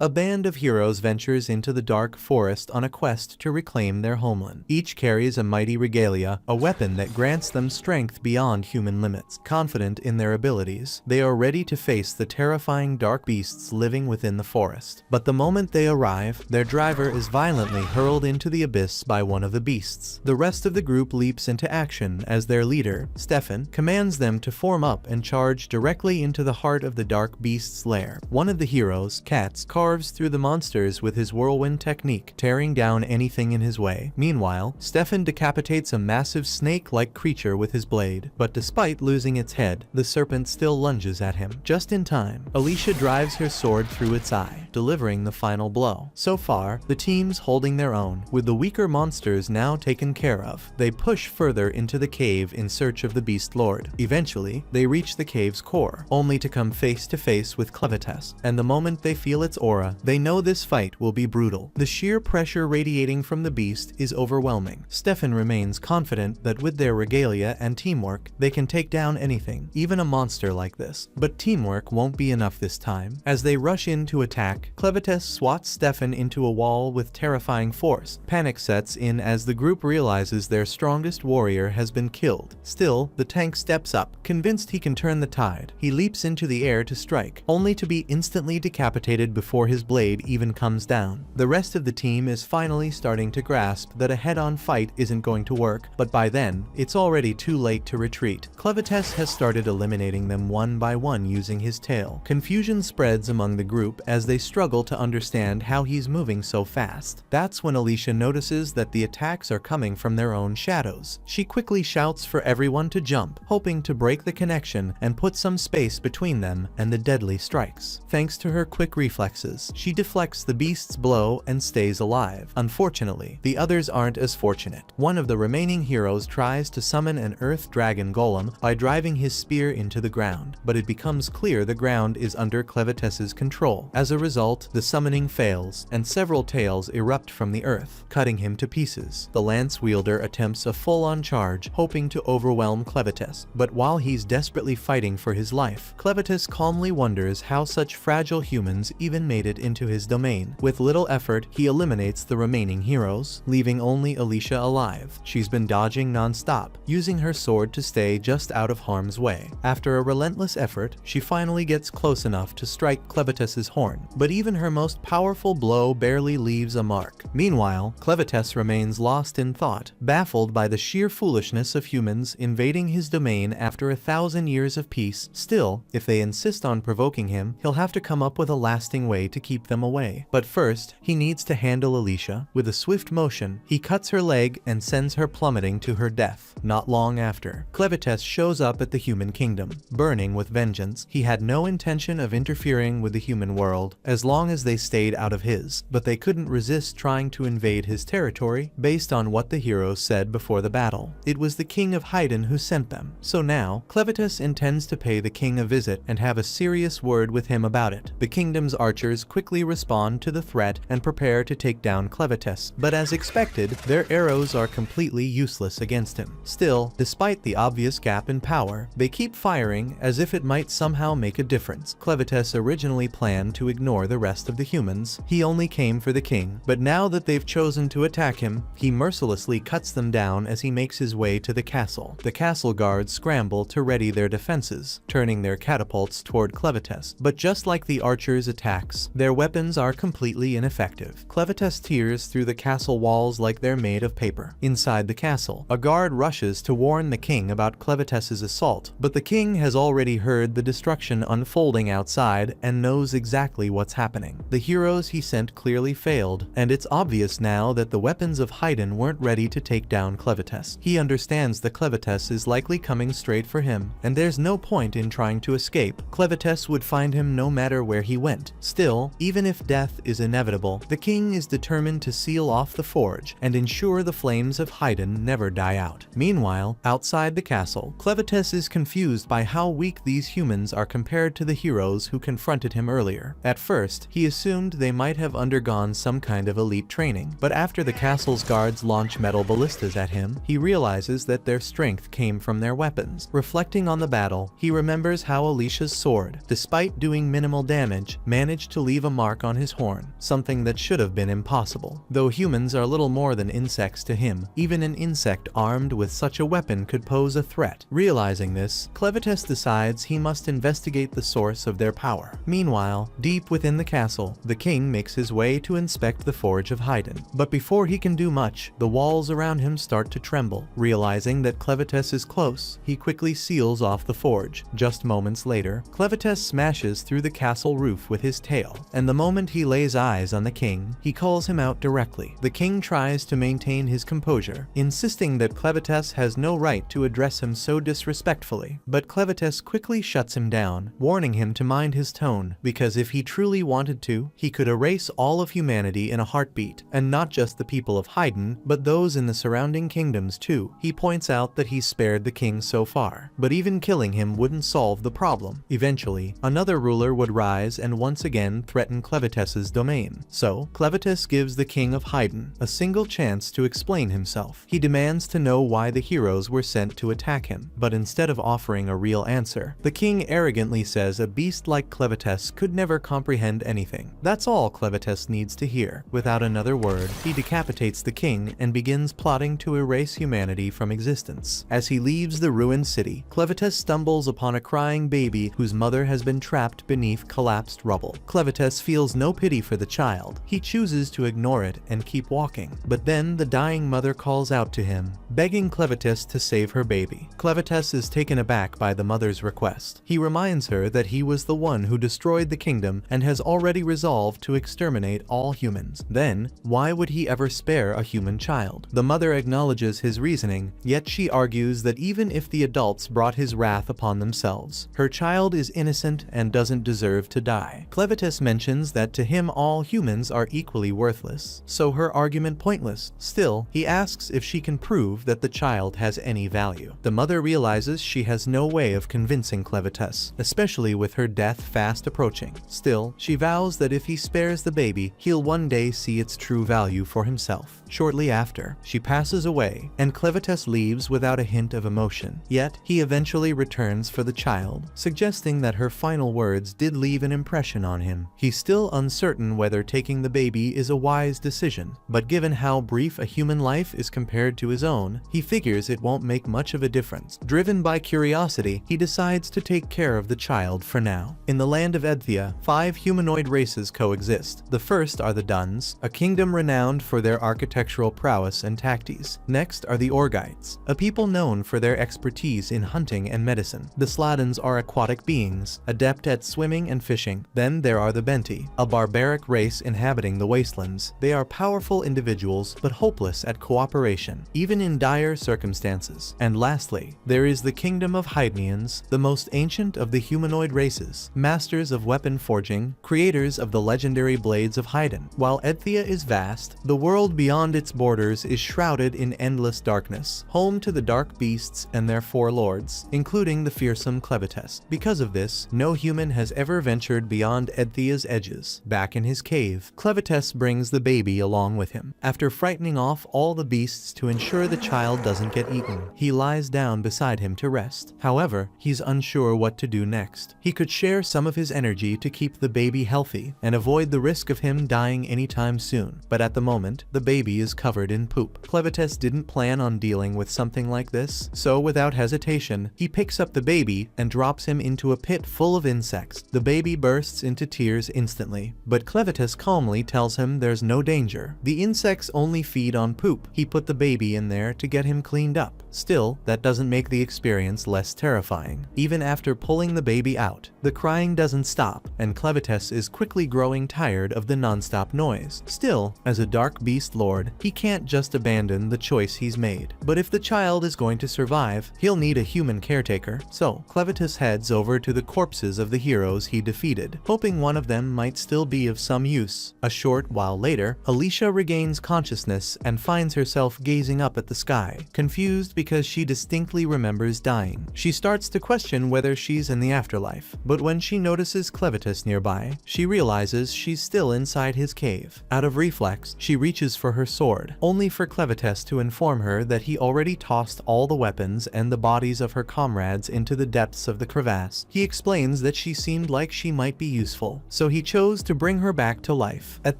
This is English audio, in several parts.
A band of heroes ventures into the dark forest on a quest to reclaim their homeland. Each carries a mighty regalia, a weapon that grants them strength beyond human limits. Confident in their abilities, they are ready to face the terrifying dark beasts living within the forest. But the moment they arrive, their driver is violently hurled into the abyss by one of the beasts. The rest of the group leaps into action as their leader, Stefan, commands them to form up and charge directly into the heart of the dark beast's lair. One of the heroes, Katz, carves through the monsters with his whirlwind technique, tearing down anything in his way. Meanwhile, Stefan decapitates a massive snake-like creature with his blade, but despite losing its head, the serpent still lunges at him. Just in time, Alicia drives her sword through its eye, delivering the final blow. So far, the team's holding their own, with the weaker monsters now taken care of. They push further into the cave in search of the Beast Lord. Eventually, they reach the cave's core, only to come face to face with Clevites, and the moment they feel its aura, they know this fight will be brutal. The sheer pressure radiating from the beast is overwhelming. Stefan remains confident that with their regalia and teamwork, they can take down anything, even a monster like this. But teamwork won't be enough this time. As they rush in to attack, Clevites swats Stefan into a wall with terrifying force. Panic sets in as the group realizes their strongest warrior has been killed. Still, the tank steps up, convinced he can turn the tide. He leaps into the air to strike, only to be instantly decapitated before his blade even comes down. The rest of the team is finally starting to grasp that a head-on fight isn't going to work, but by then, it's already too late to retreat. Clevites has started eliminating them one by one using his tail. Confusion spreads among the group as they struggle to understand how he's moving so fast. That's when Alicia notices that the attacks are coming from their own shadows. She quickly shouts for everyone to jump, hoping to break the connection and put some space between them and the deadly strikes. Thanks to her quick reflexes, she deflects the beast's blow and stays alive. Unfortunately, the others aren't as fortunate. One of the remaining heroes tries to summon an earth dragon golem by driving his spear into the ground, but it becomes clear the ground is under Clevites's control. As a result, the summoning fails, and several tails erupt from the earth, cutting him to pieces. The lance wielder attempts a full-on charge, hoping to overwhelm Clevites, but while he's desperately fighting for his life, Clevites calmly wonders how such fragile humans even made it into his domain. With little effort, he eliminates the remaining heroes, leaving only Alicia alive. She's been dodging non-stop, using her sword to stay just out of harm's way. After a relentless effort, she finally gets close enough to strike Clevites's horn, but even her most powerful blow barely leaves a mark. Meanwhile, Clevites remains lost in thought, baffled by the sheer foolishness of humans invading his domain after 1,000 years of peace. Still, if they insist on provoking him, he'll have to come up with a lasting way to keep them away. But first, he needs to handle Alicia. With a swift motion, he cuts her leg and sends her plummeting to her death. Not long after, Clevites shows up at the human kingdom, burning with vengeance. He had no intention of interfering with the human world, as long as they stayed out of his, but they couldn't resist trying to invade his territory based on what the heroes said before the battle. It was the king of Haydn who sent them. So now, Clevites intends to pay the king a visit and have a serious word with him about it. The kingdom's archers quickly respond to the threat and prepare to take down Clevites, but as expected, their arrows are completely useless against him. Still, despite the obvious gap in power, they keep firing as if it might somehow make a difference. Clevites originally planned to ignore the rest of the humans. He only came for the king, but now that they've chosen to attack him, he mercilessly cuts them down as he makes his way to the castle. The castle guards scramble to ready their defenses, turning their catapults toward Clevites, but just like the archers' attacks, their weapons are completely ineffective. Clevites tears through the castle walls like they're made of paper. Inside the castle, a guard rushes to warn the king about Clevites's assault, but the king has already heard the destruction unfolding outside and knows exactly what's happening. The heroes he sent clearly failed, and it's obvious now that the weapons of Haydn weren't ready to take down Clevites. He understands the Clevites is likely coming straight for him, and there's no point in trying to escape. Clevites would find him no matter where he went. Still, even if death is inevitable, the king is determined to seal off the forge and ensure the flames of Haydn never die out. Meanwhile, outside the castle, Clevites is confused by how weak these humans are compared to the heroes who confronted him earlier. At first, he assumed they might have undergone some kind of elite training, but after the castle's guards launch metal ballistas at him, he realizes that their strength came from their weapons. Reflecting on the battle, he remembers how Alicia's sword, despite doing minimal damage, managed to leave a mark on his horn, something that should have been impossible. Though humans are little more than insects to him, even an insect armed with such a weapon could pose a threat. Realizing this, Clevitus decides he must investigate the source of their power. Meanwhile, deep within the castle, the king makes his way to inspect the forge of Haydn. But before he can do much, the walls around him start to tremble. Realizing that Clevitus is close, he quickly seals off the forge. Just moments later, Clevitus smashes through the castle roof with his tail, and the moment he lays eyes on the king, he calls him out directly. The king tries to maintain his composure, insisting that Clevitus has no right to address him so disrespectfully, but Clevitus quickly shuts him down, warning him to mind his tone, because if he truly wanted to, he could erase all of humanity in a heartbeat, and not just the people of Haydn, but those in the surrounding kingdoms too. He points out that he's spared the king so far, but even killing him wouldn't solve the problem. Eventually, another ruler would rise and once again threaten Clevitus's domain. So, Clevitus gives the king of Haydn a single chance to explain himself. He demands to know why the heroes were sent to attack him, but instead of offering a real answer, the king arrogantly says a beast like Clevitus could never comprehend anything. That's all Clevitus needs to hear. Without another word, he decapitates the king and begins plotting to erase humanity from existence. As he leaves the ruined city, Clevitus stumbles upon a crying baby whose mother has been trapped beneath collapsed rubble. Clevitus feels no pity for the child. He chooses to ignore it and keep walking. But then the dying mother calls out to him, begging Clevitus to save her baby. Clevitus is taken aback by the mother's request. He reminds her that he was the one who destroyed the kingdom and has already resolved to exterminate all humans. Then, why would he ever spare a human child? The mother acknowledges his reasoning, yet she argues that even if the adults brought his wrath upon themselves, her child is innocent and doesn't deserve to die. Clevitus mentions that to him all humans are equally worthless, so her argument pointless. Still, he asks if she can prove that the child has any value. The mother realizes she has no way of convincing Clevitus, especially with her death fast approaching. Still, she vows that if he spares the baby, he'll one day see its true value for himself. Shortly after, she passes away, and Clevitus leaves without a hint of emotion. Yet, he eventually returns for the child, suggesting that her final words did leave an impression on him. He's still uncertain whether taking the baby is a wise decision, but given how brief a human life is compared to his own, he figures it won't make much of a difference. Driven by curiosity, he decides to take care of the child for now. In the land of Edthia, 5 humanoid races coexist. The first are the Duns, a kingdom renowned for their architectural prowess and tactics. Next are the Orgites, a people known for their expertise in hunting and medicine. The Sladens are aquatic beings, adept at swimming and fishing. Then there are the Benti, a barbaric race inhabiting the wastelands. They are powerful individuals, but hopeless at cooperation, even in dire circumstances. And lastly, there is the kingdom of Haydnians, the most ancient of the humanoid races, masters of weapon forging, creators of the legendary blades of Haydn. While Edthia is vast, the world beyond its borders is shrouded in endless darkness, home to the dark beasts and their 4 lords, including the fearsome Clevitus. Because of this, no human has ever ventured beyond Edthia's edges. Back in his cave, Clevitus brings the baby along with him. After frightening off all the beasts to ensure the child doesn't get eaten, he lies down beside him to rest. However, he's unsure what to do next. He could share some of his energy to keep the baby healthy and avoid the risk of him dying anytime soon, but at the moment, the baby is covered in poop. Clevitus didn't plan on dealing with something like this, so without hesitation, he picks up the baby and drops him into a pit full of insects. The baby bursts into tears instantly, but Clevitus calmly tells him there's no danger. The insects only feed on poop. He put the baby in there to get him cleaned up. Still, that doesn't make the experience less terrifying. Even after pulling the baby out, the crying doesn't stop, and Clevitus is quickly growing tired of the non-stop noise. Still, as a dark beast lord, he can't just abandon the choice he's made. But if the child is going to survive, he'll need a human caretaker, so Clevitus heads over to the corpses of the heroes he defeated, hoping one of them might still be of some use. A short while later, Alicia regains consciousness and finds herself gazing up at the sky, confused because she distinctly remembers dying. She starts to question whether she's in the afterlife, but when she notices Clevitus nearby, she realizes she's still inside his cave. Out of reflex, she reaches for her sword, only for Clevitus to inform her that he already tossed all the weapons and the bodies of her comrades into the depths of the crevasse. He explains that she seemed like she might be useful, so he chose to bring her back to life. At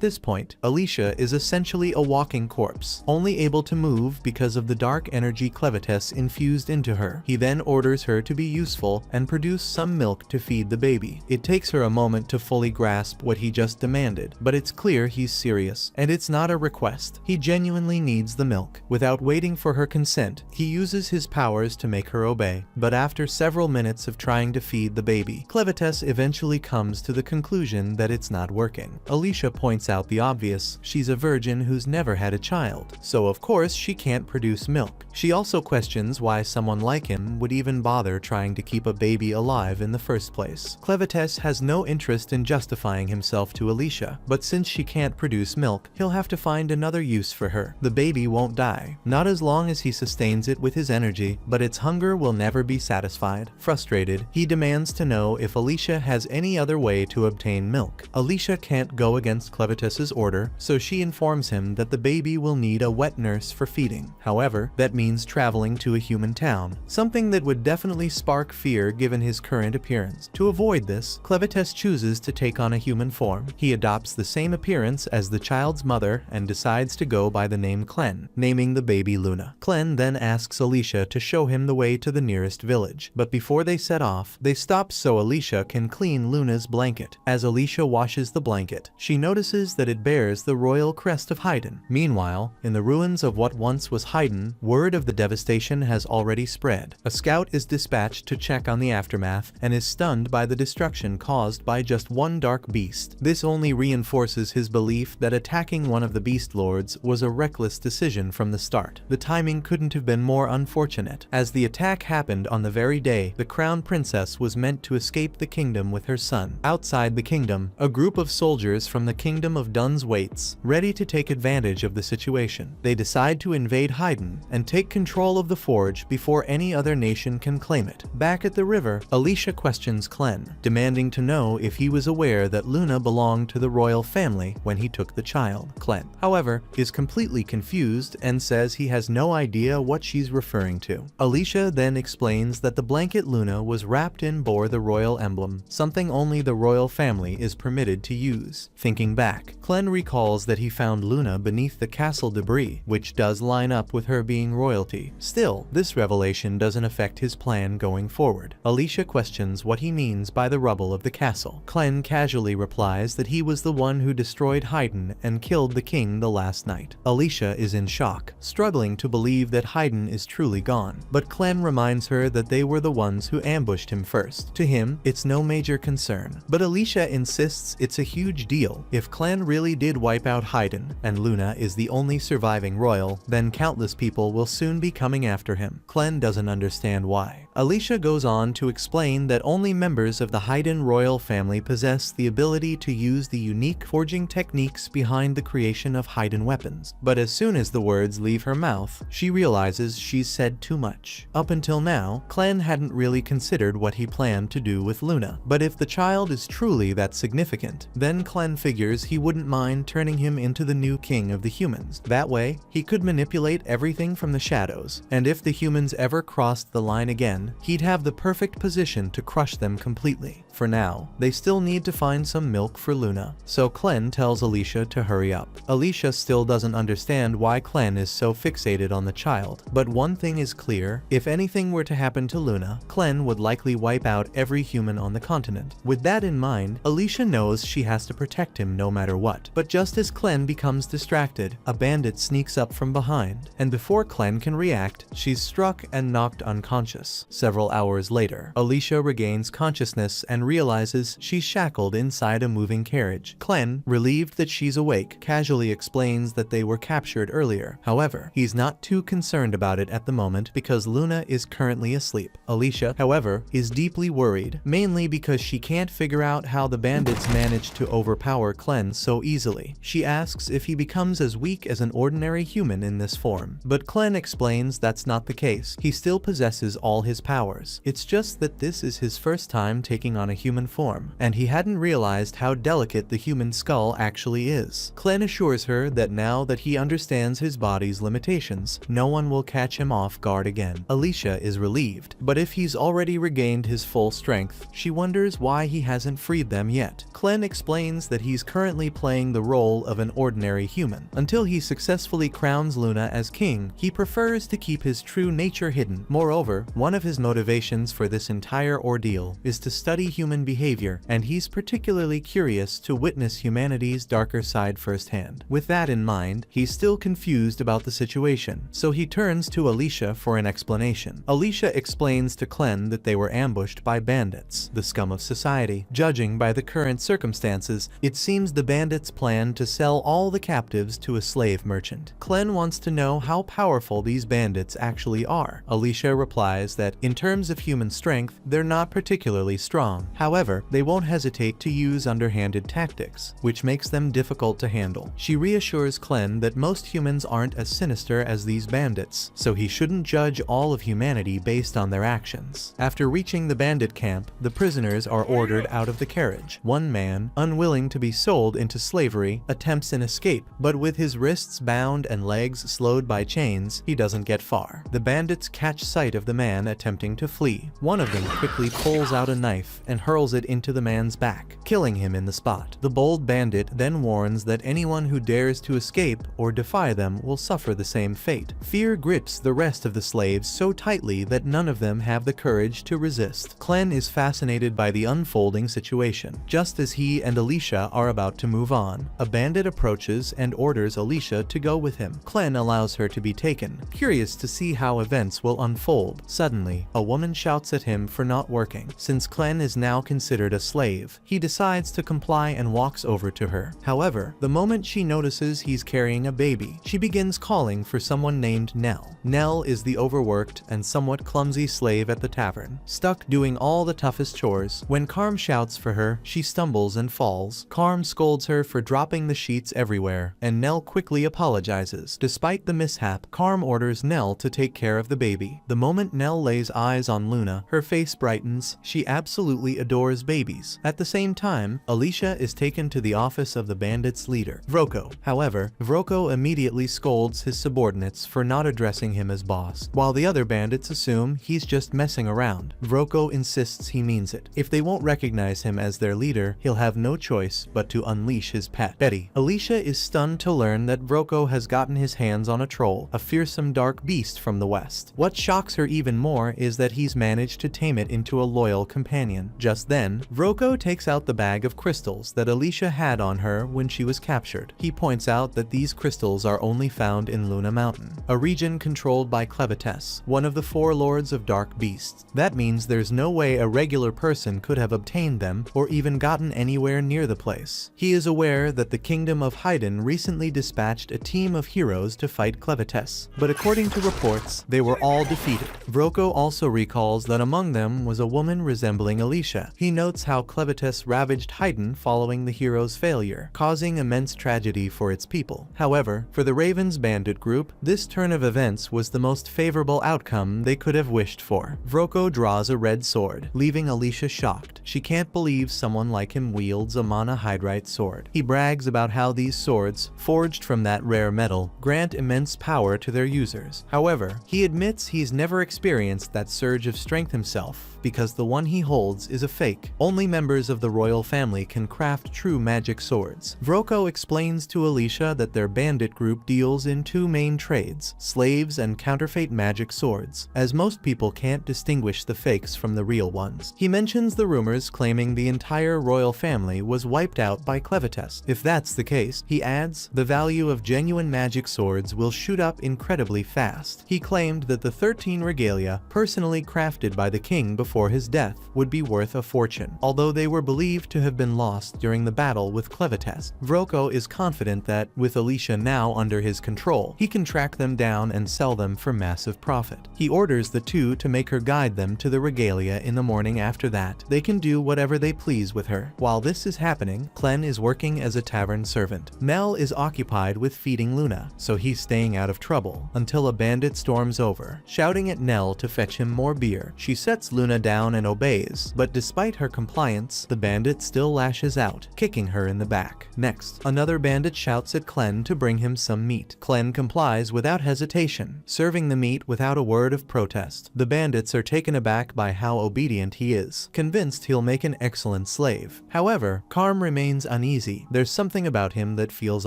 this point, Alicia is essentially a walking corpse, only able to move because of the dark energy Clevites infused into her. He then orders her to be useful and produce some milk to feed the baby. It takes her a moment to fully grasp what he just demanded, but it's clear he's serious, and it's not a request. He genuinely needs the milk. Without waiting for her consent, he uses his powers to make her obey. But after several minutes of trying to feed the baby, Clevites eventually comes to the conclusion that it's not working. Alicia points out the obvious: she's a virgin who's never had a child, so of course she can't produce milk. She also questions why someone like him would even bother trying to keep a baby alive in the first place. Clevites has no interest in justifying himself to Alicia, but since she can't produce milk, he'll have to find another use for her. The baby won't die, not as long as he sustains it with his energy, but its hunger will never be satisfied. Frustrated, he demands to know if Alicia has any other way to obtain milk. Alicia can't go against Clevites' order, so she informs him that the baby will need a wet nurse for feeding. However, that means traveling to a human town, something that would definitely spark fear given his current appearance. To avoid this, Clevites chooses to take on a human form. He adopts the same appearance as the child's mother and decides to go by the name Clen, naming the baby Luna. Clen then asks Alicia to show him the way to the nearest village, but before they set off, they stop so Alicia can clean Luna's blanket. As Alicia washes the blanket, she notices that it bears the royal crest of Haydn. Meanwhile, in the ruins of what once was Haydn, word of the devastation has already spread. A scout is dispatched to check on the aftermath and is stunned by the destruction caused by just one dark beast. This only reinforces his belief that attacking one of the beast lords was a reckless decision from the start. The timing couldn't have been more unfortunate, as the attack happened on the very day the crown princess was meant to escape the kingdom with her son. Outside the kingdom, a group of soldiers from the kingdom of Duns waits, ready to take advantage of the situation. They decide to invade Haydn and take control of the forge before any other nation can claim it. Back at the river, Alicia questions Clen, demanding to know if he was aware that Luna belonged to the royal family when he took the child. Clen, however, is completely confused and says he has no idea what she's referring to. Alicia then explains that the blanket Luna was wrapped in bore the royal emblem, something only the royal family is permitted to use. Thinking back, Clen recalls that he found Luna beneath the castle debris, which does line up with her being royalty. Still, this revelation doesn't affect his plan going forward. Alicia questions what he means by the rubble of the castle. Clen casually replies that he was the one who destroyed Haydn and killed the king the last night. Alicia is in shock, struggling to believe that Haydn is truly gone, but Clen reminds her that they were the ones who ambushed him first. To him, it's no major concern, but Alicia insists it's a huge deal. If Clen really did wipe out Haydn, and Luna is the only surviving royal, then countless people will soon be coming after him. Clen doesn't understand why. Alicia goes on to explain that only members of the Haydn royal family possess the ability to use the unique forging techniques behind the creation of Haydn weapons. But as soon as the words leave her mouth, she realizes she's said too much. Up until now, Clen hadn't really considered what he planned to do with Luna. But if the child is truly that significant, then Clen figures he wouldn't mind turning him into the new king of the humans. That way, he could manipulate everything from the shadows, and if the humans ever crossed the line again, he'd have the perfect position to crush them completely. For now, they still need to find some milk for Luna, so Clen tells Alicia to hurry up. Alicia still doesn't understand why Clen is so fixated on the child, but one thing is clear: if anything were to happen to Luna, Clen would likely wipe out every human on the continent. With that in mind, Alicia knows she has to protect him no matter what. But just as Clen becomes distracted, a bandit sneaks up from behind, and before Clen can react, she's struck and knocked unconscious. Several hours later, Alicia regains consciousness and realizes she's shackled inside a moving carriage. Clen, relieved that she's awake, casually explains that they were captured earlier. However, he's not too concerned about it at the moment because Luna is currently asleep. Alicia, however, is deeply worried, mainly because she can't figure out how the bandits managed to overpower Clen so easily. She asks if he becomes as weak as an ordinary human in this form, but Clen explains that's not the case. He still possesses all his powers. It's just that this is his first time taking on on a human form, and he hadn't realized how delicate the human skull actually is. Clem assures her that now that he understands his body's limitations, no one will catch him off guard again. Alicia is relieved, but if he's already regained his full strength, she wonders why he hasn't freed them yet. Clem explains that he's currently playing the role of an ordinary human. Until he successfully crowns Luna as king, he prefers to keep his true nature hidden. Moreover, one of his motivations for this entire ordeal is to study human behavior, and he's particularly curious to witness humanity's darker side firsthand. With that in mind, he's still confused about the situation, so he turns to Alicia for an explanation. Alicia explains to Clem that they were ambushed by bandits, the scum of society. Judging by the current circumstances, it seems the bandits plan to sell all the captives to a slave merchant. Clem wants to know how powerful these bandits actually are. Alicia replies that in terms of human strength, they're not particularly strong. However, they won't hesitate to use underhanded tactics, which makes them difficult to handle. She reassures Clem that most humans aren't as sinister as these bandits, so he shouldn't judge all of humanity based on their actions. After reaching the bandit camp, the prisoners are ordered out of the carriage. One man, unwilling to be sold into slavery, attempts an escape, but with his wrists bound and legs slowed by chains, he doesn't get far. The bandits catch sight of the man attempting to flee. One of them quickly pulls out a knife and hurls it into the man's back, killing him in the spot. The bold bandit then warns that anyone who dares to escape or defy them will suffer the same fate. Fear grips the rest of the slaves so tightly that none of them have the courage to resist. Clem is fascinated by the unfolding situation. Just as he and Alicia are about to move on, a bandit approaches and orders Alicia to go with him. Clem allows her to be taken, curious to see how events will unfold. Suddenly, a woman shouts at him for not working. Since Clem is now considered a slave, he decides to comply and walks over to her. However, the moment she notices he's carrying a baby, she begins calling for someone named Nell. Nell is the overworked and somewhat clumsy slave at the tavern, stuck doing all the toughest chores. When Carm shouts for her, she stumbles and falls. Carm scolds her for dropping the sheets everywhere, and Nell quickly apologizes. Despite the mishap, Carm orders Nell to take care of the baby. The moment Nell lays eyes on Luna, her face brightens. She absolutely adores babies. At the same time, Alicia is taken to the office of the bandits' leader, Vroko. However, Vroko immediately scolds his subordinates for not addressing him as boss, while the other bandits assume he's just messing around. Vroko insists he means it. If they won't recognize him as their leader, he'll have no choice but to unleash his pet, Betty. Alicia is stunned to learn that Vroko has gotten his hands on a troll, a fearsome dark beast from the west. What shocks her even more is that he's managed to tame it into a loyal companion. Just then, Vroko takes out the bag of crystals that Alicia had on her when she was captured. He points out that these crystals are only found in Luna Mountain, a region controlled by Clevites, one of the 4 lords of dark beasts. That means there's no way a regular person could have obtained them or even gotten anywhere near the place. He is aware that the kingdom of Haydn recently dispatched a team of heroes to fight Clevites, but according to reports, they were all defeated. Vroko also recalls that among them was a woman resembling Alicia. He notes how Clevites ravaged Haydn following the hero's failure, causing immense tragedy for its people. However, for the Ravens bandit group, this turn of events was the most favorable outcome they could have wished for. Vroko draws a red sword, leaving Alicia shocked. She can't believe someone like him wields a monohydrite sword. He brags about how these swords, forged from that rare metal, grant immense power to their users. However, he admits he's never experienced that surge of strength himself, because the one he holds is a fake. Only members of the royal family can craft true magic swords. Vroko explains to Alicia that their bandit group deals in 2 main trades, slaves and counterfeit magic swords, as most people can't distinguish the fakes from the real ones. He mentions the rumors claiming the entire royal family was wiped out by Clevites. If that's the case, he adds, the value of genuine magic swords will shoot up incredibly fast. He claimed that the 13 regalia, personally crafted by the king before his death, would be worth a fortune, although they were believed to have been lost during the battle with Clevites. Vroko is confident that, with Alicia now under his control, he can track them down and sell them for massive profit. He orders the 2 to make her guide them to the regalia in the morning after that. They can do whatever they please with her. While this is happening, Clem is working as a tavern servant. Nell is occupied with feeding Luna, so he's staying out of trouble, until a bandit storms over, shouting at Nell to fetch him more beer. She sets Luna down and obeys, but despite her compliance, the bandit still lashes out, kicking her in the back. Next, another bandit shouts at Clen to bring him some meat. Clen complies without hesitation, serving the meat without a word of protest. The bandits are taken aback by how obedient he is, convinced he'll make an excellent slave. However, Carm remains uneasy. There's something about him that feels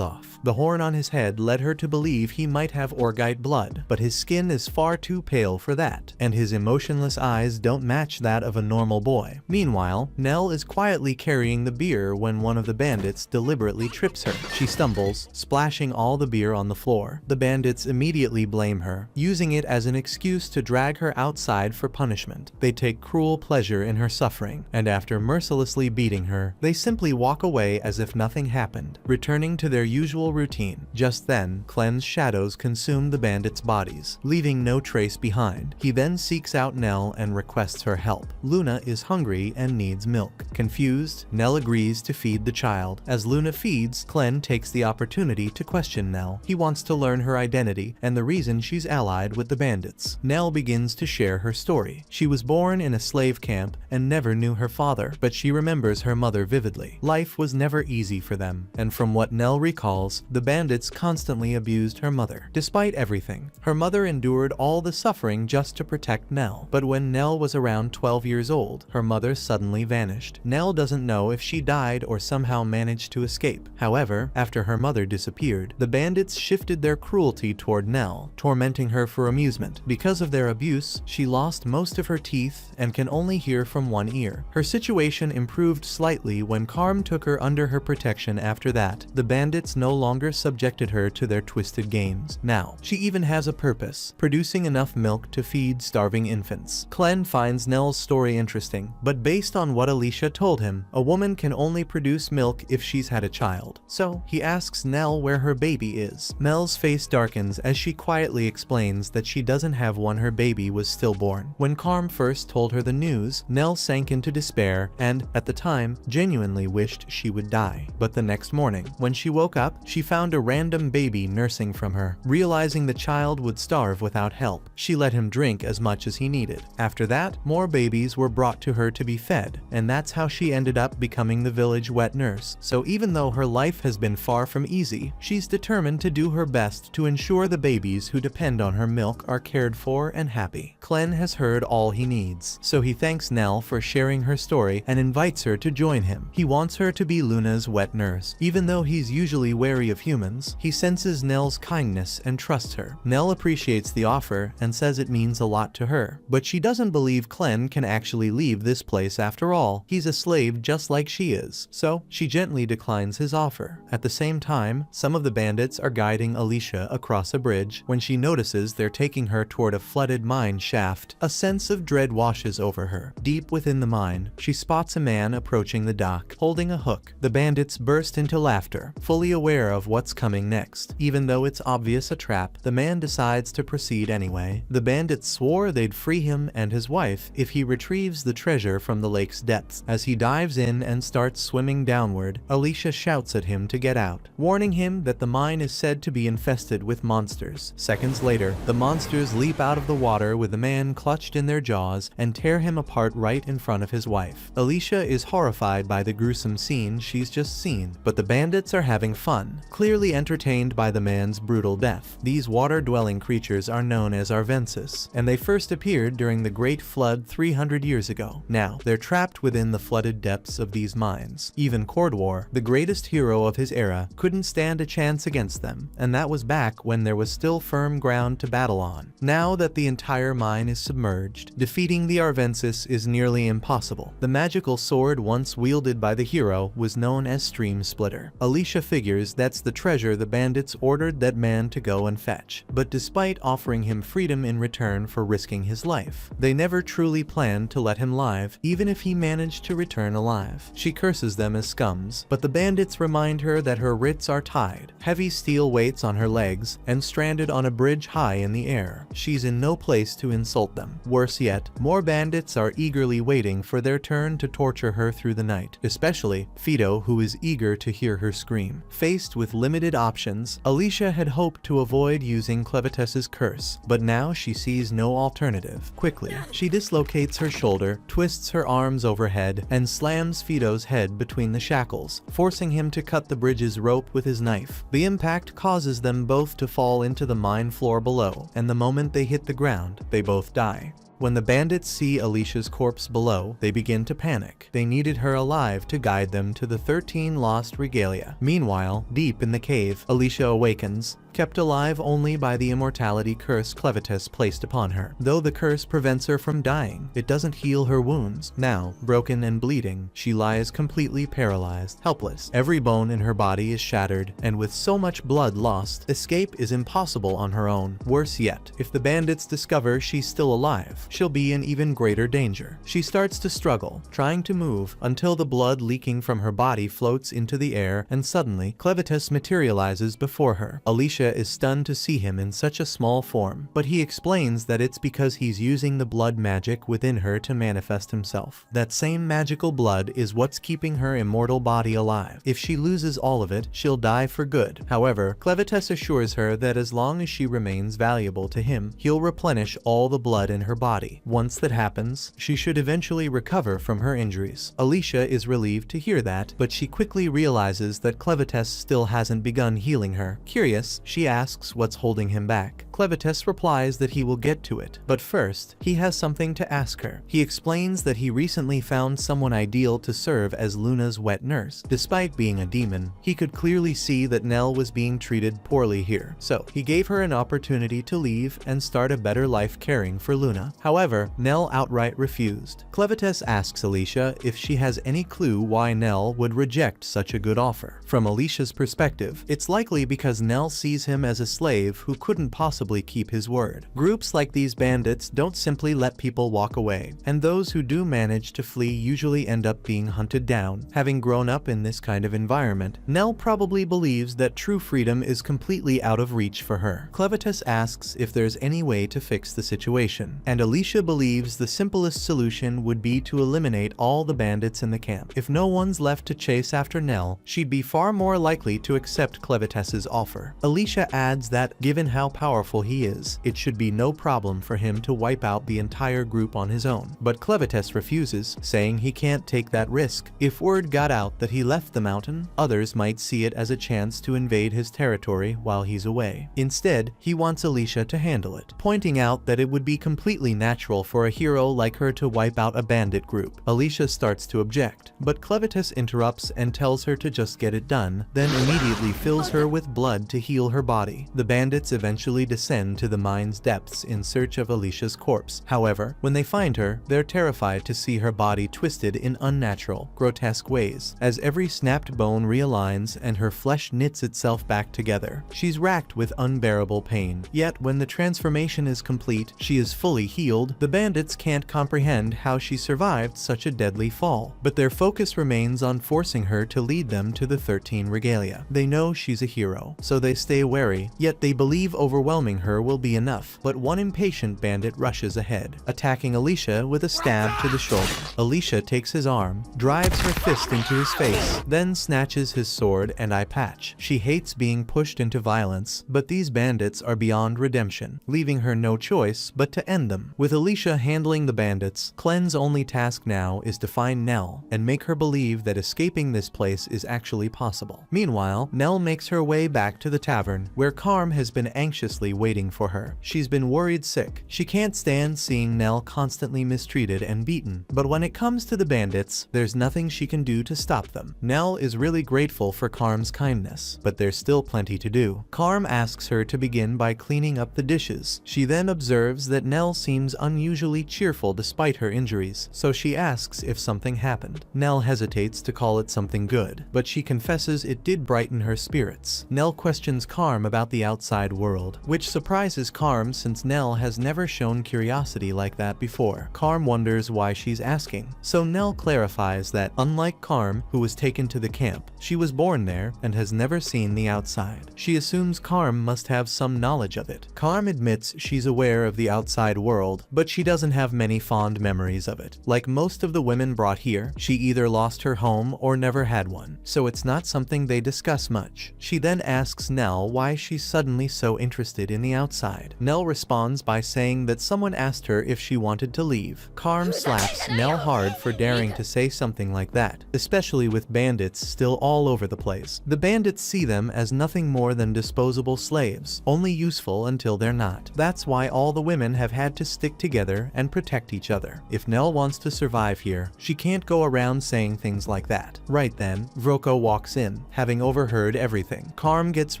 off. The horn on his head led her to believe he might have Orgite blood, but his skin is far too pale for that, and his emotionless eyes don't match that of a normal boy. Meanwhile, Nell is quietly carrying the beer when one of the bandits deliberately trips her. She stumbles, splashing all the beer on the floor. The bandits immediately blame her, using it as an excuse to drag her outside for punishment. They take cruel pleasure in her suffering, and after mercilessly beating her, they simply walk away as if nothing happened, returning to their usual routine. Just then, Clen's shadows consume the bandits' bodies, leaving no trace behind. He then seeks out Nell and requests her help. Luna is hungry and needs milk. Confused, Nell agrees to feed the child. As Luna feeds, Clen takes the opportunity to question Nell. He wants to learn her identity and the reason she's allied with the bandits. Nell begins to share her story. She was born in a slave camp and never knew her father, but she remembers her mother vividly. Life was never easy for them, and from what Nell recalls, the bandits constantly abused her mother. Despite everything, her mother endured all the suffering just to protect Nell. But when Nell was around 12 years old, her mother suddenly vanished. Nell doesn't know if she died or somehow managed to escape. However, after her mother disappeared, the bandits shifted their cruelty toward Nell, tormenting her for amusement. Because of their abuse, she lost most of her teeth and can only hear from one ear. Her situation improved slightly when Carm took her under her protection. After that, the bandits no longer subjected her to their twisted games. Now, she even has a purpose, producing enough milk to feed starving infants. Clen finds Nell's story interesting, but based on what Alicia told him, a woman can only produce milk if she's had a child. So, he asks Nell where her baby is. Nell's face darkens as she quietly explains that she doesn't have one, her baby was stillborn. When Carm first told her the news, Nell sank into despair and, at the time, genuinely wished she would die. But the next morning, when she woke up, she found a random baby nursing from her. Realizing the child would starve without help, she let him drink as much as he needed. After that, more babies were brought to her to be fed, and that's how she ended up becoming the village wet nurse. So even though her life has been far from easy, she's determined to do her best to ensure the babies who depend on her milk are cared for and happy. Clen has heard all he needs, so he thanks Nell for sharing her story and invites her to join him. He wants her to be Luna's wet nurse. Even though he's usually wary of humans, he senses Nell's kindness and trusts her. Nell appreciates the offer and says it means a lot to her, but she doesn't believe Clen can actually leave this place after all. He's a slave just like she is, so she gently declines his offer. At the same time, some of the bandits are guiding Alicia across a bridge. When she notices they're taking her toward a flooded mine shaft, a sense of dread washes over her. Deep within the mine, she spots a man approaching the dock, holding a hook. The bandits burst into laughter, fully aware of what's coming next. Even though it's obvious a trap, the man decides to proceed anyway. The bandits swore they'd free him and his wife if he retrieves the treasure from the lake's depths. As he dives in and starts swimming downward, Alicia shouts at him to get out, warning him that the mine is said to be infested with monsters. Seconds later, the monsters leap out of the water with the man clutched in their jaws and tear him apart right in front of his wife. Alicia is horrified by the gruesome scene she's just seen, but the bandits are having fun, clearly entertained by the man's brutal death. These water-dwelling creatures are known as Arvensis, and they first appeared during the Great Flood 300 years ago. Now, they're trapped within the flooded depths of these mines. Even Cordwar, the greatest hero of his era, couldn't stand a chance against them, and that was back when there was still firm ground to battle on. Now that the entire mine is submerged, defeating the Arvensis is nearly impossible. The magical sword once wielded by the hero was known as Stream Splitter. Alicia figures that's the treasure the bandits ordered that man to go and fetch, but despite offering him freedom in return for risking his life, they never truly planned to let him live, even if he managed to return alive. She curses them as scums, but the bandits remind her that her wrists are tied, heavy steel weights on her legs, and stranded on a bridge high in the air. She's in no place to insult them. Worse yet, more bandits are eagerly waiting for their turn to torture her through the night, especially Fido, who is eager to hear her scream. Faced with limited options, Alicia had hoped to avoid using Clevetes's curse, but now she sees no alternative. Quickly, she dislocates dislocates her shoulder, twists her arms overhead, and slams Fido's head between the shackles, forcing him to cut the bridge's rope with his knife. The impact causes them both to fall into the mine floor below, and the moment they hit the ground, they both die. When the bandits see Alicia's corpse below, they begin to panic. They needed her alive to guide them to the 13 lost regalia. Meanwhile, deep in the cave, Alicia awakens, kept alive only by the immortality curse Clevitis placed upon her. Though the curse prevents her from dying, it doesn't heal her wounds. Now, broken and bleeding, she lies completely paralyzed, helpless. Every bone in her body is shattered, and with so much blood lost, escape is impossible on her own. Worse yet, if the bandits discover she's still alive, she'll be in even greater danger. She starts to struggle, trying to move, until the blood leaking from her body floats into the air, and suddenly, Clevitis materializes before her. Alicia is stunned to see him in such a small form, but he explains that it's because he's using the blood magic within her to manifest himself. That same magical blood is what's keeping her immortal body alive. If she loses all of it, she'll die for good. However, Clevitis assures her that as long as she remains valuable to him, he'll replenish all the blood in her body. Once that happens, she should eventually recover from her injuries. Alicia is relieved to hear that, but she quickly realizes that Clevitis still hasn't begun healing her. Curious, she asks what's holding him back. Clevitis replies that he will get to it, but first, he has something to ask her. He explains that he recently found someone ideal to serve as Luna's wet nurse. Despite being a demon, he could clearly see that Nell was being treated poorly here, so he gave her an opportunity to leave and start a better life caring for Luna. However, Nell outright refused. Clevitis asks Alicia if she has any clue why Nell would reject such a good offer. From Alicia's perspective, it's likely because Nell sees him as a slave who couldn't possibly keep his word. Groups like these bandits don't simply let people walk away, and those who do manage to flee usually end up being hunted down. Having grown up in this kind of environment, Nell probably believes that true freedom is completely out of reach for her. Clevitis asks if there's any way to fix the situation, and Alicia believes the simplest solution would be to eliminate all the bandits in the camp. If no one's left to chase after Nell, she'd be far more likely to accept Clevitis's offer. Alicia adds that, given how powerful he is, it should be no problem for him to wipe out the entire group on his own. But Clevitis refuses, saying he can't take that risk. If word got out that he left the mountain, others might see it as a chance to invade his territory while he's away. Instead, he wants Alicia to handle it, pointing out that it would be completely natural for a hero like her to wipe out a bandit group. Alicia starts to object, but Clevitis interrupts and tells her to just get it done, then immediately fills her with blood to heal her body. The bandits eventually descend to the mine's depths in search of Alicia's corpse. However, when they find her, they're terrified to see her body twisted in unnatural, grotesque ways. As every snapped bone realigns and her flesh knits itself back together, she's racked with unbearable pain. Yet, when the transformation is complete, she is fully healed. The bandits can't comprehend how she survived such a deadly fall, but their focus remains on forcing her to lead them to the 13 regalia. They know she's a hero, so they stay wary, yet they believe overwhelming her will be enough. But one impatient bandit rushes ahead, attacking Alicia with a stab to the shoulder. Alicia takes his arm, drives her fist into his face, then snatches his sword and eye patch. She hates being pushed into violence, but these bandits are beyond redemption, leaving her no choice but to end them. With Alicia handling the bandits, Clen's only task now is to find Nell and make her believe that escaping this place is actually possible. Meanwhile, Nell makes her way back to the tavern, where Carm has been anxiously waiting for her. She's been worried sick. She can't stand seeing Nell constantly mistreated and beaten, but when it comes to the bandits, there's nothing she can do to stop them. Nell is really grateful for Carm's kindness, but there's still plenty to do. Carm asks her to begin by cleaning up the dishes. She then observes that Nell seems unusually cheerful despite her injuries, so she asks if something happened. Nell hesitates to call it something good, but she confesses it did brighten her spirits. Nell questions Carm about the outside world, which surprises Carm since Nell has never shown curiosity like that before. Carm wonders why she's asking, so Nell clarifies that, unlike Carm, who was taken to the camp, she was born there and has never seen the outside. She assumes Carm must have some knowledge of it. Carm admits she's aware of the outside world, but she doesn't have many fond memories of it. Like most of the women brought here, she either lost her home or never had one, so it's not something they discuss much. She then asks Nell why she's suddenly so interested in the outside. Nell responds by saying that someone asked her if she wanted to leave. Carm slaps Nell hard for daring to say something like that, especially with bandits still all over the place. The bandits see them as nothing more than disposable slaves, only useful until they're not. That's why all the women have had to stick together and protect each other. If Nell wants to survive here, she can't go around saying things like that. Right then, Vroko walks in, having overheard everything. Carm gets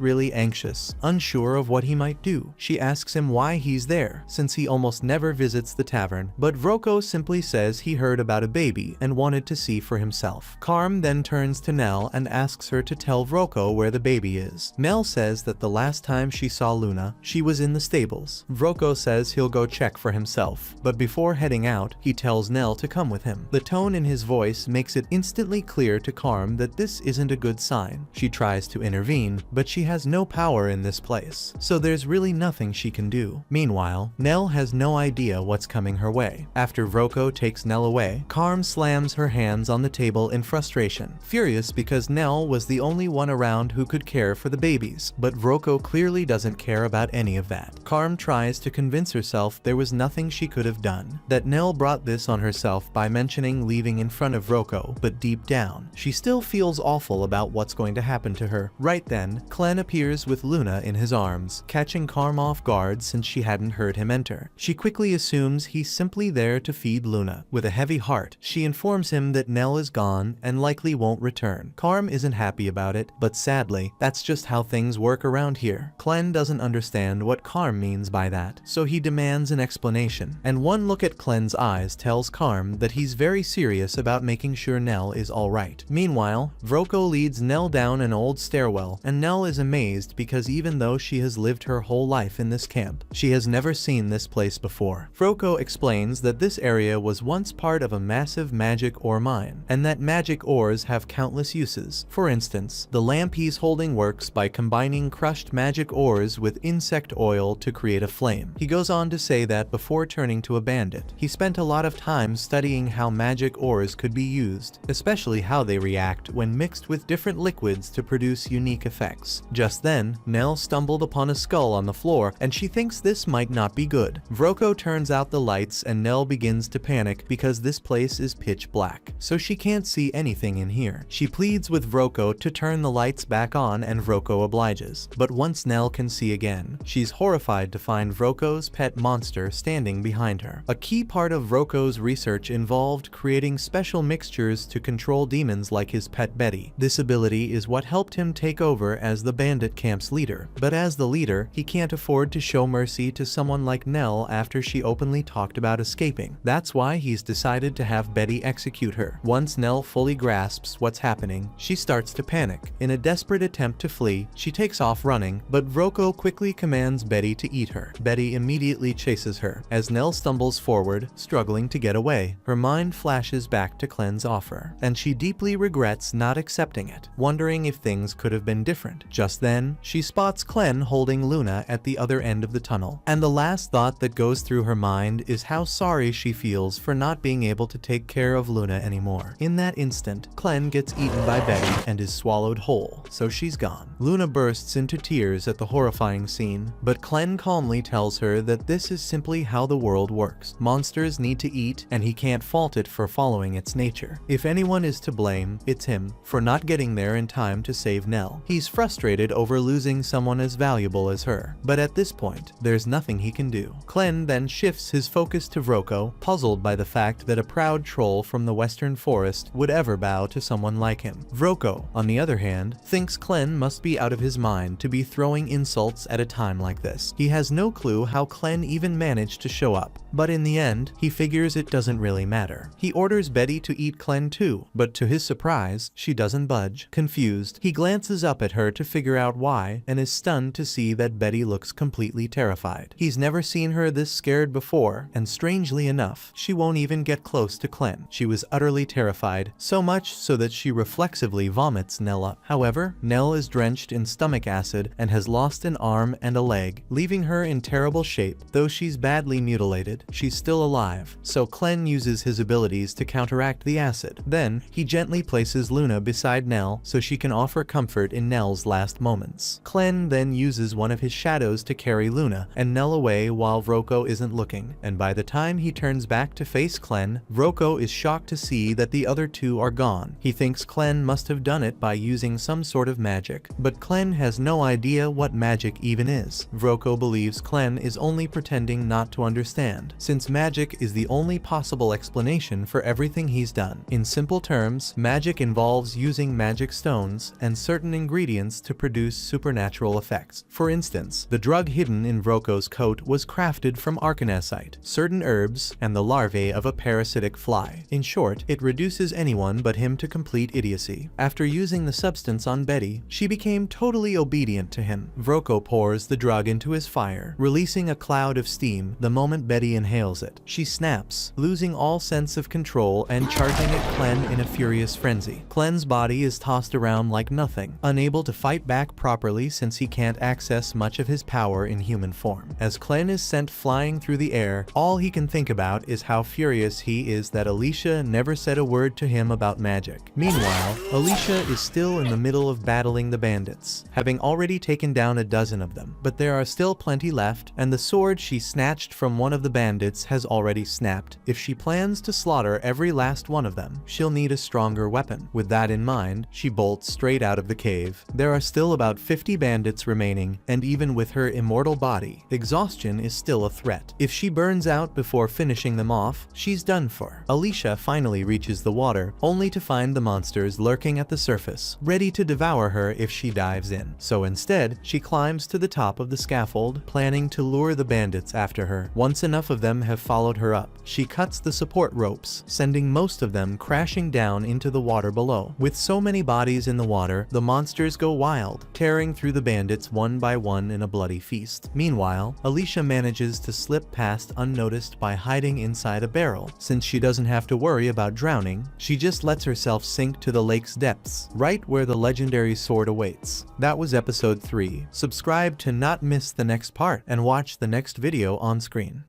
really anxious, unsure of what he might do. She asks him why he's there, since he almost never visits the tavern, but Vroko simply says he heard about a baby and wanted to see for himself. Carm then turns to Nell and asks her to tell Vroko where the baby is. Nell says that the last time she saw Luna, she was in the stables. Vroko says he'll go check for himself, but before heading out, he tells Nell to come with him. The tone in his voice makes it instantly clear to Carm that this isn't a good sign. She tries to intervene, but she has no power in this place, so there's really nothing she can do. Meanwhile, Nell has no idea what's coming her way. After Vroko takes Nell away, Carm slams her hands on the table in frustration, furious because Nell was the only one around who could care for the babies, but Vroko clearly doesn't care about any of that. Carm tries to convince herself there was nothing she could have done, that Nell brought this on herself by mentioning leaving in front of Vroko, but deep down, she still feels awful about what's going to happen to her. Right then, Clen appears with Luna in his arms, catching Carm off guard since she hadn't heard him enter. She quickly assumes he's simply there to feed Luna. With a heavy heart, she informs him that Nell is gone and likely won't return. Carm isn't happy about it, but sadly, that's just how things work around here. Clen doesn't understand what Carm means by that, so he demands an explanation, and one look at Clen's eyes tells Carm that he's very serious about making sure Nell is alright. Meanwhile, Vroko leads Nell down an old stairwell, and Nell is amazed because even though she has lived her whole life in this camp, she has never seen this place before. Vroko explains that this area was once part of a massive magic ore mine, and that magic ores have countless uses. For instance, the lamp he's holding works by combining crushed magic ores with insect oil to create a flame. He goes on to say that before turning to a bandit, he spent a lot of time studying how magic ores could be used, especially how they react when mixed with different liquids to produce unique effects. Just then, Nell stumbled upon a skull on the floor, and she thinks this might not be good. Vroko turns out the lights and Nell begins to panic because this place is pitch black, so she can't see anything in here. She pleads with Vroko to turn the lights back on and Vroko obliges, but once Nell can see again, she's horrified to find Vroko's pet monster standing behind her. A key part of Vroko's research involved creating special mixtures to control demons like his pet Betty. This ability is what helped him take over as the bandit camp's leader, but as the leader, he can't afford to show mercy to someone like Nell after she openly talked about escaping. That's why he's decided to have Betty execute her. Once Nell fully grasps what's happening, she starts to panic. In a desperate attempt to flee, she takes off running, but Vroko quickly commands Betty to eat her. Betty immediately chases her. As Nell stumbles forward, struggling to get away, her mind flashes back to Clen's offer, and she deeply regrets not accepting it, wondering if things could have been different. Just then, she spots Clen holding Luna at the other end of the tunnel, and the last thought that goes through her mind is how sorry she feels for not being able to take care of Luna anymore. In that instant, Clen gets eaten by Betty and is swallowed whole, so she's gone. Luna bursts into tears at the horrifying scene, but Clen calmly tells her that this is simply how the world works. Monsters need to eat, and he can't fault it for following its nature. If anyone is to blame, it's him, for not getting there in time to save Nell. He's frustrated over losing someone as valuable as her, but at this point, there's nothing he can do. Clen then shifts his focus to Vroko, puzzled by the fact that a proud troll from the western forest would ever bow to someone like him. Vroko, on the other hand, thinks Clen must be out of his mind to be throwing insults at a time like this. He has no clue how Clen even managed to show up, but in the end, he figures it doesn't really matter. He orders Betty to eat Clen too, but to his surprise, she doesn't budge. Confused, he glances up at her to figure out why, and is stunned to see that Betty looks completely terrified. He's never seen her this scared before, and strangely enough, she won't even get close to Clen. She was utterly terrified, so much so that she reflexively vomits Nell up. However, Nell is drenched in stomach acid and has lost an arm and a leg, leaving her in terrible shape. Though she's badly mutilated, she's still alive, so Clen uses his abilities to counteract the acid. Then, he gently places Luna beside Nell so she can offer comfort in Nell's last moments. Clen then uses one of his shadows to carry Luna and Nell away while Vroko isn't looking, and by the time he turns back to face Clem, Vroko is shocked to see that the other two are gone. He thinks Clem must have done it by using some sort of magic, but Clem has no idea what magic even is. Vroko believes Clem is only pretending not to understand, since magic is the only possible explanation for everything he's done. In simple terms, magic involves using magic stones and certain ingredients to produce supernatural effects. For instance, the drug hidden in Vroko's coat was crafted from arcanasite, certain herbs, and the larvae of a parasitic fly. In short, it reduces anyone but him to complete idiocy. After using the substance on Betty, she became totally obedient to him. Vroko pours the drug into his fire, releasing a cloud of steam the moment Betty inhales it. She snaps, losing all sense of control and charging at Clem in a furious frenzy. Clem's body is tossed around like nothing, unable to fight back properly since he can't access much of his power in human form. As Clem is sent flying through the air, all he can think about is how furious he is that Alicia never said a word to him about magic. Meanwhile, Alicia is still in the middle of battling the bandits, having already taken down a dozen of them, but there are still plenty left, and the sword she snatched from one of the bandits has already snapped. If she plans to slaughter every last one of them, she'll need a stronger weapon. With that in mind, she bolts straight out of the cave. There are still about 50 bandits remaining, and even with her immortal body, exhaustion is still a threat. If she burns out before finishing them off, she's done for. Alicia finally reaches the water, only to find the monsters lurking at the surface, ready to devour her if she dives in. So instead, she climbs to the top of the scaffold, planning to lure the bandits after her. Once enough of them have followed her up, she cuts the support ropes, sending most of them crashing down into the water below. With so many bodies in the water, the monsters go wild, tearing through the bandits one by one in a bloody feast. Meanwhile, Alicia manages to slip past unnoticed by hiding inside a barrel. Since she doesn't have to worry about drowning, she just lets herself sink to the lake's depths, right where the legendary sword awaits. That was episode 3. Subscribe to not miss the next part and watch the next video on screen.